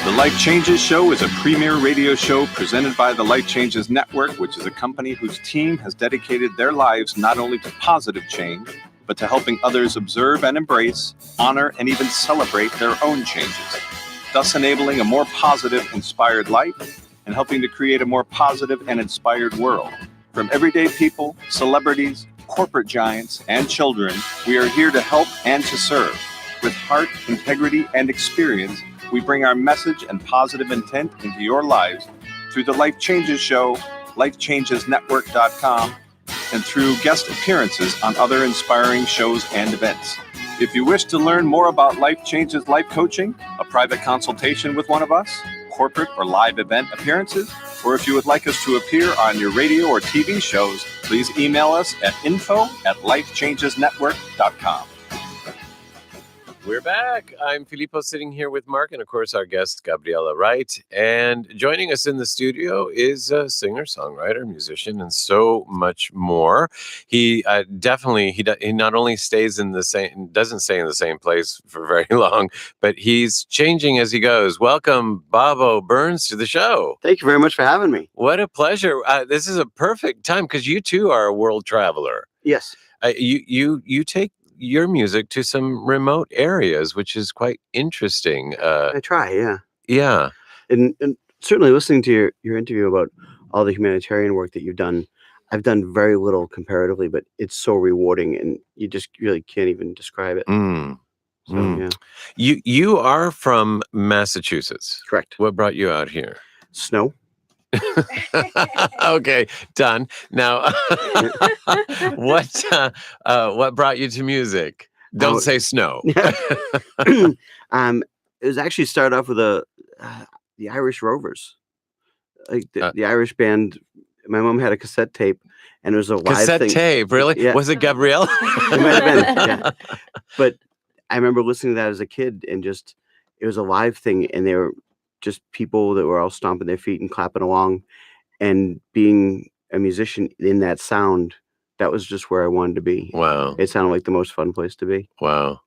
The Life Changes Show is a premier radio show presented by the Life Changes Network, which is a company whose team has dedicated their lives not only to positive change, but to helping others observe and embrace, honor, and even celebrate their own changes, thus enabling a more positive, inspired life and helping to create a more positive and inspired world. From everyday people, celebrities, corporate giants, and children, we are here to help and to serve. With heart, integrity, and experience, we bring our message and positive intent into your lives through the Life Changes Show, lifechangesnetwork.com, and through guest appearances on other inspiring shows and events. If you wish to learn more about Life Changes Life Coaching, a private consultation with one of us, corporate or live event appearances, or if you would like us to appear on your radio or TV shows, please email us at info@lifechangesnetwork.com. We're back. I'm Filippo sitting here with Mark and, of course, our guest, Gabriella Wright. And joining us in the studio is a singer, songwriter, musician, and so much more. He he not only doesn't stay in the same place for very long, but he's changing as he goes. Welcome, Bobbo Byrnes, to the show. Thank you very much for having me. What a pleasure. This is a perfect time because you, too, are a world traveler. Yes. You take your music to some remote areas, which is quite interesting. I try, yeah. Yeah. And certainly listening to your interview about all the humanitarian work that you've done, I've done very little comparatively, but it's so rewarding and you just really can't even describe it. Yeah. You are from Massachusetts. Correct. What brought you out here? Snow. Okay, done. Now, what brought you to music? Don't say snow. It was actually started off with the Irish Rovers, like the Irish band. My mom had a cassette tape, and it was a live cassette tape. Really? Yeah. Was it Gabriella? It might have been. Yeah. But I remember listening to that as a kid, and just it was a live thing, and they were just people that were all stomping their feet and clapping along, and being a musician in that sound, that was just where I wanted to be. Wow. It sounded like the most fun place to be. Wow.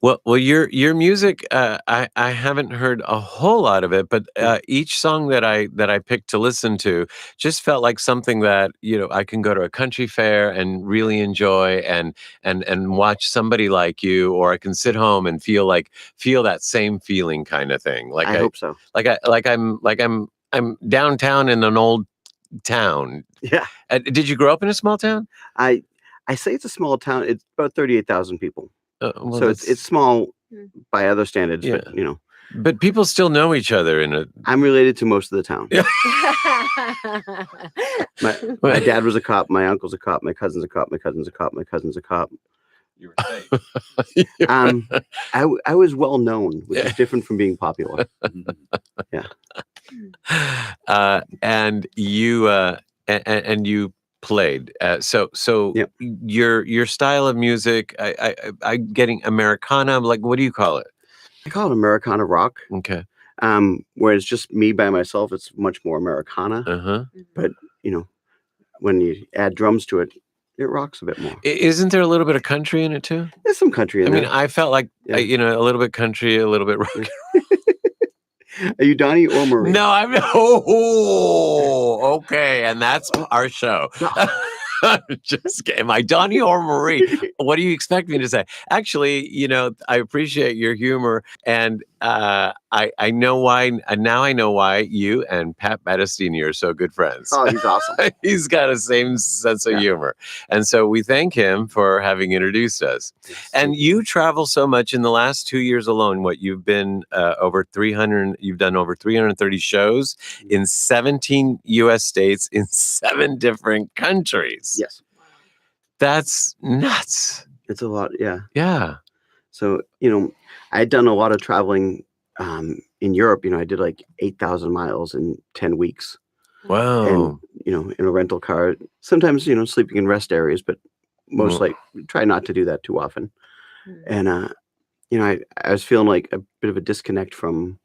Well, your music. I haven't heard a whole lot of it, but each song that I picked to listen to just felt like something that I can go to a country fair and really enjoy, and watch somebody like you, or I can sit home and feel that same feeling kind of thing. I hope so. I'm downtown in an old town. Yeah. Did you grow up in a small town? I say it's a small town. It's about 38,000 people. Well, so it's small by other standards, Yeah. but But people still know each other in a. I'm related to most of the town. My dad was a cop. My uncle's a cop. My cousin's a cop. My cousin's a cop. My cousin's a cop. You were safe. I was well known, which is different from being popular. Yeah. And you and you played. So Yep. your style of music, I'm getting Americana. Like, what do you call it? I call it Americana rock. Okay. Where it's just me by myself, it's much more Americana. Uh-huh. But when you add drums to it, it rocks a bit more. Isn't there a little bit of country in it too? There's some country in I there. mean, I felt like Yeah. a little bit country, a little bit rock. Are you Donnie or Marie? No, I'm. Oh, okay, and that's our show. Just kidding. Am I Donnie or Marie? What do you expect me to say? Actually, I appreciate your humor, and I know why. And now I know why you and Pat Battistini are so good friends. Oh, he's awesome. He's got a same sense of humor, and so we thank him for having introduced us. And you travel so much in the last 2 years alone. What you've been over 300? You've done over 330 shows in 17 U.S. states in 7 different countries. Yes. That's nuts. It's a lot. Yeah. Yeah. So, I'd done a lot of traveling in Europe. I did like 8,000 miles in 10 weeks. Wow. And, in a rental car, sometimes, sleeping in rest areas, but most try not to do that too often. And, I was feeling like a bit of a disconnect from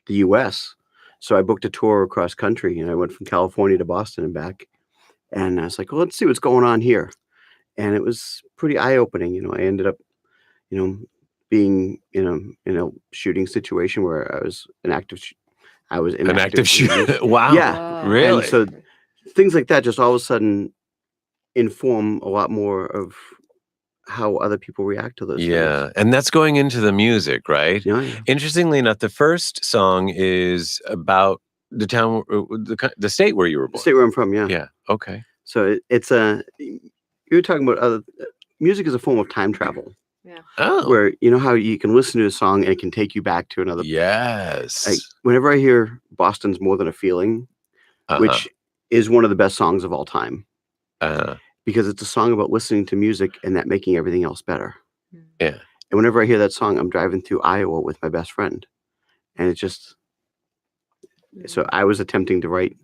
the US. So I booked a tour across country, and I went from California to Boston and back. And I was like, well, let's see what's going on here. And it was pretty eye-opening. I ended up, being in a shooting situation where I was an active shooter. Wow. Yeah. Really? And so things like that just all of a sudden inform a lot more of how other people react to those things. And that's going into the music, right? Yeah. Interestingly enough, the first song is about the town, the state where you were The born. state where I'm from, yeah. Yeah. Okay. So it's you were talking about music is a form of time travel. Yeah. Oh. Where how you can listen to a song and it can take you back to another. Yes. Like whenever I hear Boston's More Than a Feeling, which is one of the best songs of all time, because it's a song about listening to music and that making everything else better. Yeah. And whenever I hear that song, I'm driving through Iowa with my best friend, and it's just. So I was attempting to write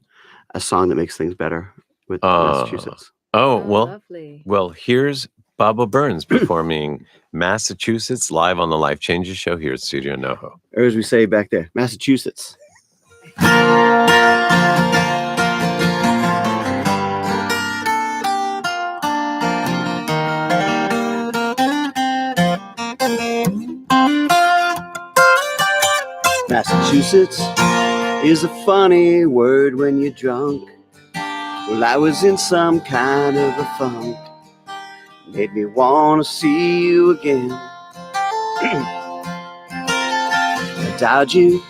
a song that makes things better with Massachusetts. Oh, Lovely. well, here's Bobbo Byrnes performing Massachusetts live on the Life Changes show here at Studio NoHo. Or as we say back there, Massachusetts. Massachusetts is a funny word when you're drunk. Well, I was in some kind of a funk. Made me want to see you again. I dialed you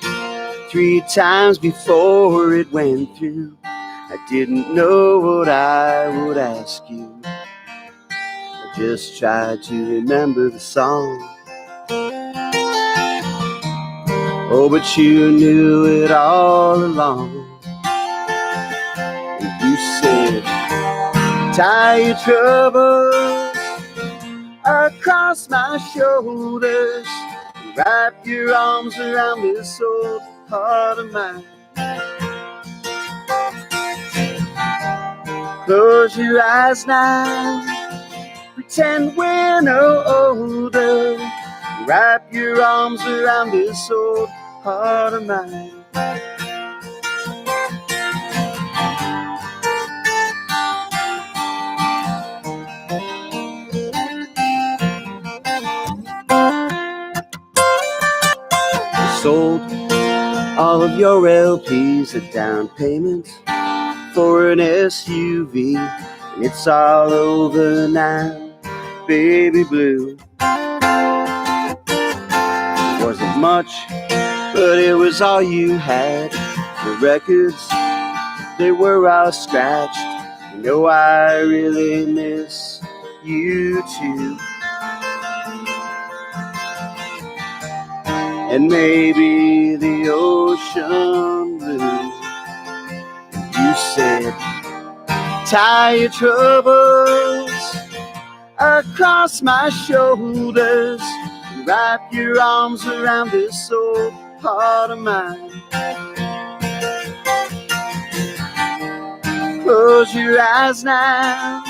3 times before it went through. I didn't know what I would ask you. I just tried to remember the song. Oh, but you knew it all along. And you said, tie your troubles across my shoulders, wrap your arms around this old heart of mine. Close your eyes now, pretend we're no older, wrap your arms around this old heart of mine. sold all of your LPs at down payment for an SUV, and it's all over now, baby blue. It wasn't much, but it was all you had. The records, they were all scratched. You know I really miss you too. And maybe the ocean blue. You said, tie your troubles across my shoulders and wrap your arms around this old heart of mine. Close your eyes now,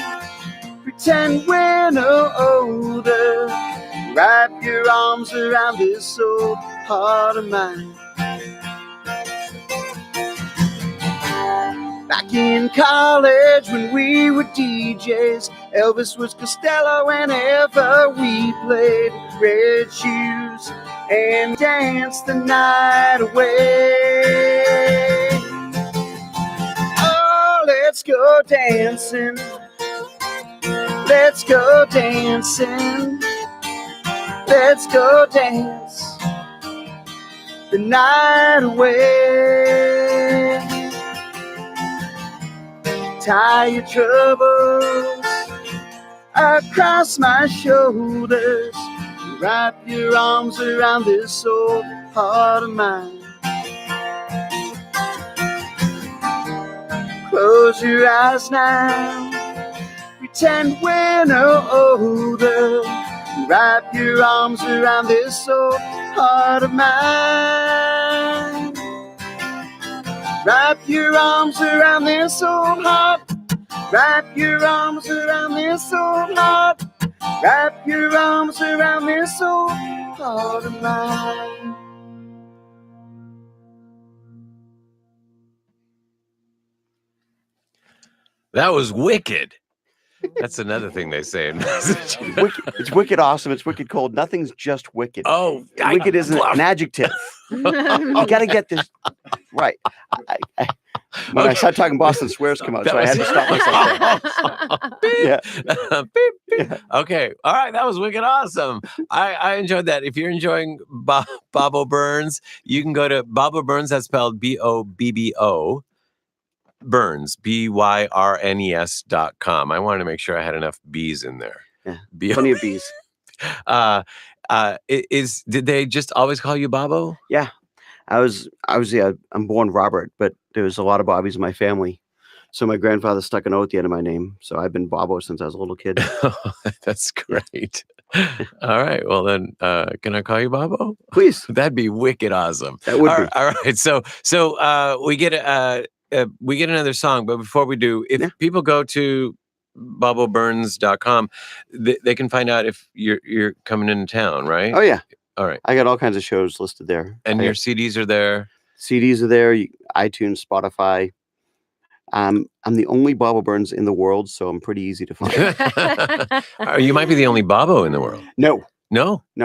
pretend we're no older. Wrap your arms around this old heart of mine. Back in college when we were DJs, Elvis was Costello whenever we played. Red shoes and danced the night away. Oh, let's go dancing. Let's go dancing. Let's go dance the night away. Tie your troubles across my shoulders. Wrap your arms around this old heart of mine. Close your eyes now, pretend we're no older. Wrap your arms around this old heart of mine. Wrap your arms around this old heart. Wrap your arms around this old heart. Wrap your arms around this old heart of mine. That was wicked. That's another thing they say in Massachusetts. It's wicked awesome. It's wicked cold. Nothing's just wicked. Oh, wicked isn't an adjective. You got to get this right. When I started talking Boston, swears come out, so I had to stop myself there. Beep, beep. Yeah. Okay. All right. That was wicked awesome. I enjoyed that. If you're enjoying Bobbo Byrnes, you can go to Bobbo Byrnes. That's spelled Bobbo. Byrnes, BYRNES.com. I wanted to make sure I had enough B's in there. Yeah, plenty of B's. Did they just always call you Bobbo? Yeah, I'm born Robert, but there was a lot of Bobbies in my family. So my grandfather stuck an O at the end of my name. So I've been Bobbo since I was a little kid. That's great. All right. Well, then, can I call you Bobbo? Please. That'd be wicked awesome. That would be. All right. So we get another song, but before we do, if people go to BobboByrnes.com, they can find out if you're coming into town, right? Oh yeah. All right. I got all kinds of shows listed there. And your CDs are there? CDs are there, iTunes, Spotify. I'm the only Bobbo Byrnes in the world, so I'm pretty easy to find. You might be the only Bobbo in the world. No,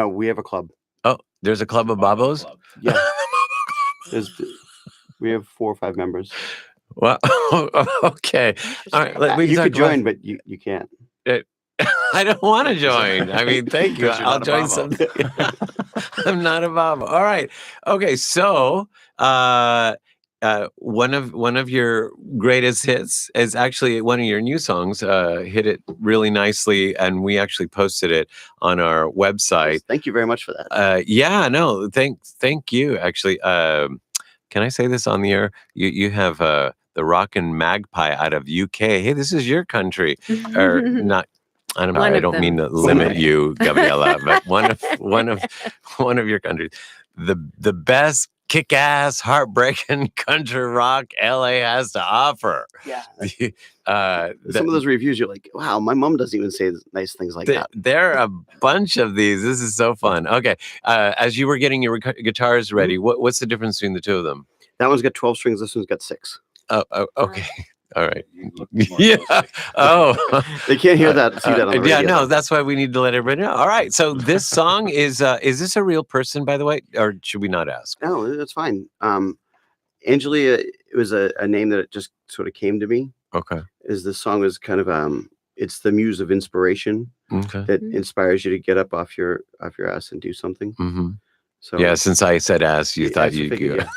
we have a club. Oh, there's a club of Bobbos? Yeah. We have 4 or 5 members. Well, okay. All right. You could join, but you can't. I don't want to join. I mean, thank you. I'll join something. I'm not a Bobbo. All right. Okay. So, one of your greatest hits is actually one of your new songs. Hit it really nicely, and we actually posted it on our website. Thank you very much for that. Thank you. Actually, can I say this on the air? You have the Rockin' Magpie out of UK. Hey, this is your country, or not? I don't know. I don't mean to limit you, Gabriella, but one of your countries, the best kick-ass, heartbreaking country rock LA has to offer. Yeah. Some of those reviews, you're like, wow, my mom doesn't even say nice things like that. There are a bunch of these. This is so fun. Okay. As you were getting your guitars ready, what's the difference between the two of them? That one's got 12 strings. This one's got 6. Oh, okay. All right. Yeah. Oh, They can't hear that. See that on the radio. yeah. No, that's why we need to let everybody know. All right. So this song is this a real person, by the way, or should we not ask? No, that's fine. Angelia, it was a name that just sort of came to me. Okay. Is the song is kind of it's the muse of inspiration that inspires you to get up off your ass and do something. Mm-hmm. So yeah, since I said ass, you thought you could.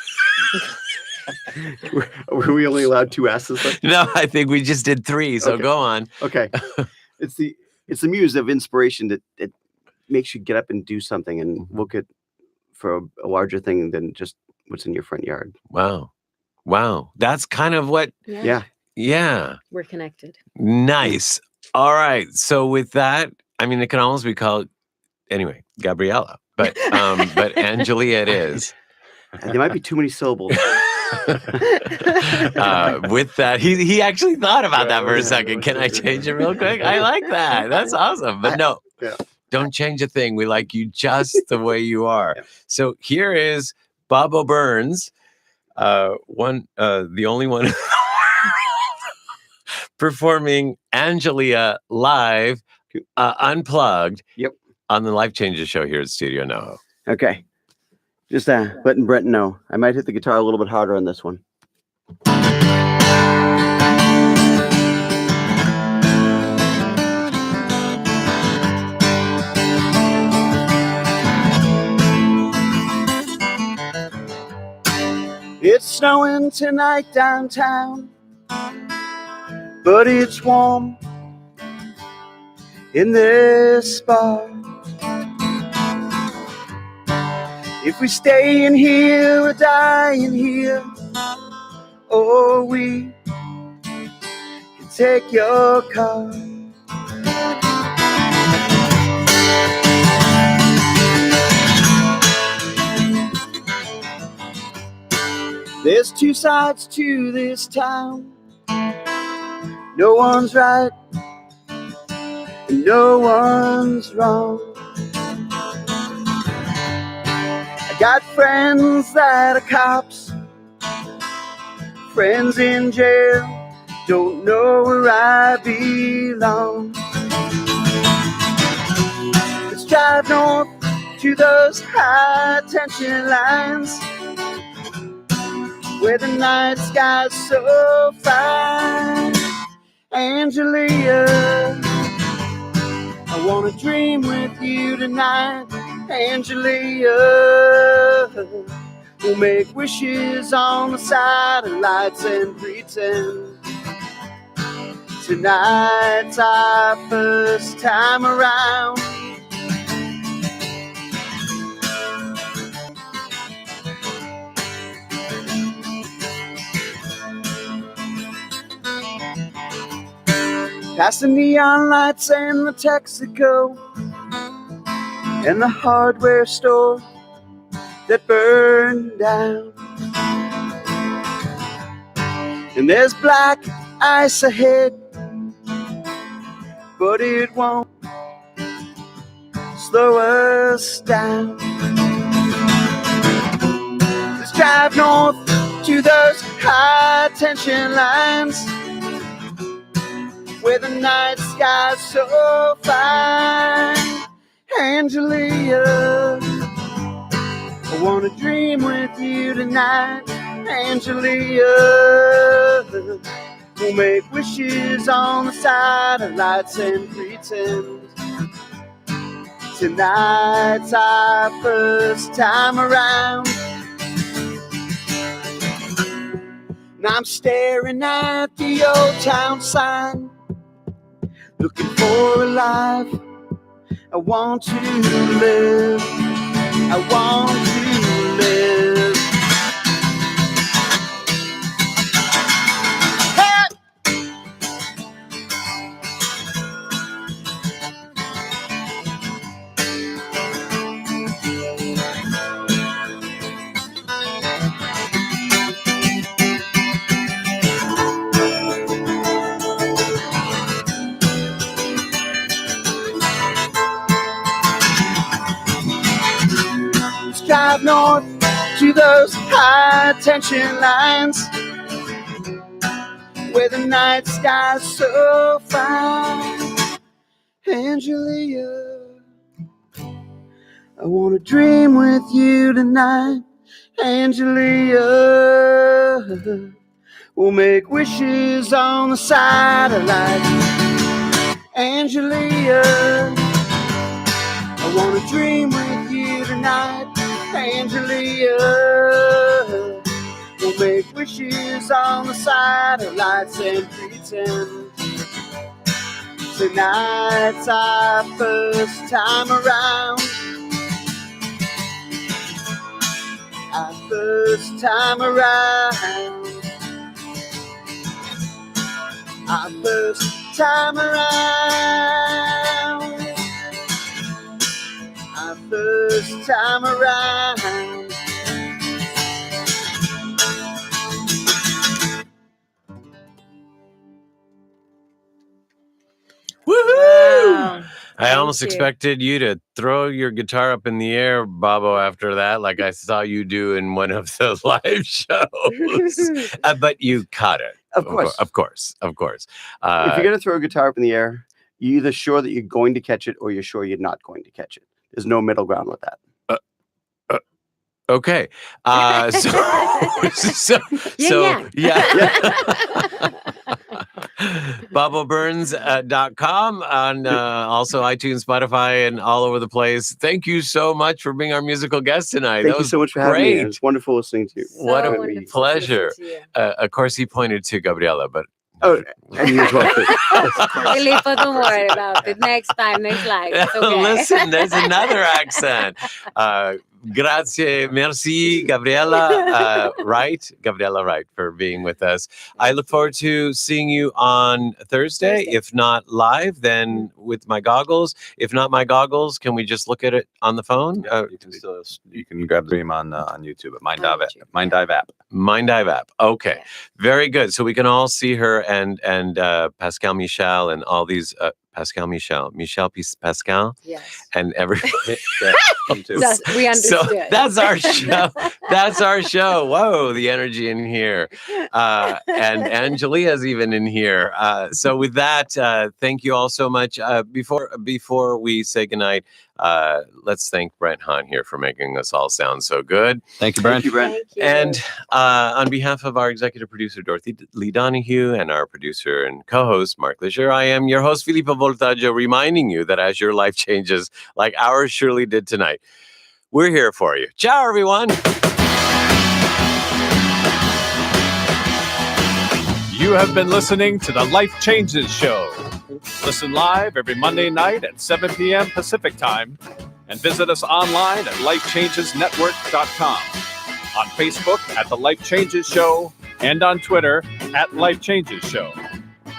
Were we only allowed 2 asses left? No, I think we just did 3. So go on. Okay. It's the muse of inspiration that makes you get up and do something and look at for a larger thing than just what's in your front yard. Wow. That's kind of what. Yeah. We're connected. Nice. All right. So with that, I mean, it can almost be called anyway, Gabriella, but Angelia it is. There might be too many syllables. With that, he actually thought about that for a second. Can I change it real quick? I like that. That's awesome. But no, don't change a thing. We like you just the way you are. So here is Bobbo Byrnes, the only one performing Angelia live, unplugged. Yep. On the Life Changes show here at Studio NoHo. Okay. Just letting Brent know. I might hit the guitar a little bit harder on this one. It's snowing tonight downtown, but it's warm in this bar. If we stay in here or die in here, or we can take your car. There's 2 sides to this town. No one's right and no one's wrong. I got friends that are cops, friends in jail, don't know where I belong. Let's drive north to those high tension lines where the night sky's so fine. Angelia, I wanna dream with you tonight. Angelia, we'll make wishes on the satellites and pretend tonight's our first time around. Past the neon lights and the Texaco and the hardware store that burned down. And there's black ice ahead, but it won't slow us down. Let's drive north to those high tension lines where the night sky's so fine. Angelia, I wanna dream with you tonight. Angelia, we'll make wishes on the satellites and pretend tonight's our first time around. And I'm staring at the old town sign, looking for a life I want to live. I want to live. Hey! Drive north to those high tension lines where the night sky's so fine. Angelia, I wanna dream with you tonight. Angelia, we'll make wishes on the satellite. Angelia, I wanna dream with you tonight. Angelia, we'll make wishes on the satellites and pretend tonight's our first time around. Our first time around. Our first time around. Our first time around. Woohoo! Wow. I almost Thank you. expected you to throw your guitar up in the air, Bobbo, after that, like I saw you do in one of the live shows. But you caught it. Of course. Of course. If you're going to throw a guitar up in the air, you're either sure that you're going to catch it or you're sure you're not going to catch it. There's no middle ground with that. Okay. So BobboByrnes.com on also iTunes, Spotify, and all over the place. Thank you so much for being our musical guest tonight. Thank you so much for having me. It was wonderful listening to you. What a wonderful pleasure. to listen to you. Of course, he pointed to Gabriella, but Oh, and you as well. Filippo, don't worry about it. Next time, next live. It's okay. listen, there's another accent. Grazie, merci, Gabriella Wright. Gabriella Wright for being with us. I look forward to seeing you on Thursday. If not live, then with my goggles. If not my goggles, can we just look at it on the phone? You can grab the stream on YouTube at Mind Dive app. Mind Dive app. Okay, very good. So we can all see her and Pascal Michel and all these Pascal Michel, Pascal, Yes. and everybody. We understood. So that's our show. That's our show. Whoa, the energy in here. And Angelia's even in here. So with that, thank you all so much. Before we say goodnight, let's thank Brent Hahn here for making us all sound so good. Thank you, Brent. Thank you. And on behalf of our executive producer, Dorothy Lee Donahue, and our producer and co-host, Mark Leisure, I am your host, Filippo Voltaggio, reminding you that as your life changes, like ours surely did tonight, we're here for you. Ciao, everyone. You have been listening to the Life Changes Show. Listen live every Monday night at 7 p.m. Pacific Time and visit us online at lifechangesnetwork.com, on Facebook at The Life Changes Show, and on Twitter at Life Changes Show.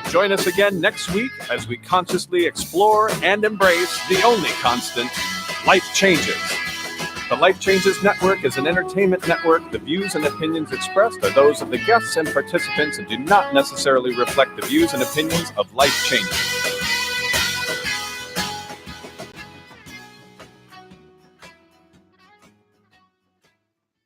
Join us again next week as we consciously explore and embrace the only constant, life changes. The Life Changes Network is an entertainment network. The views and opinions expressed are those of the guests and participants and do not necessarily reflect the views and opinions of Life Changes.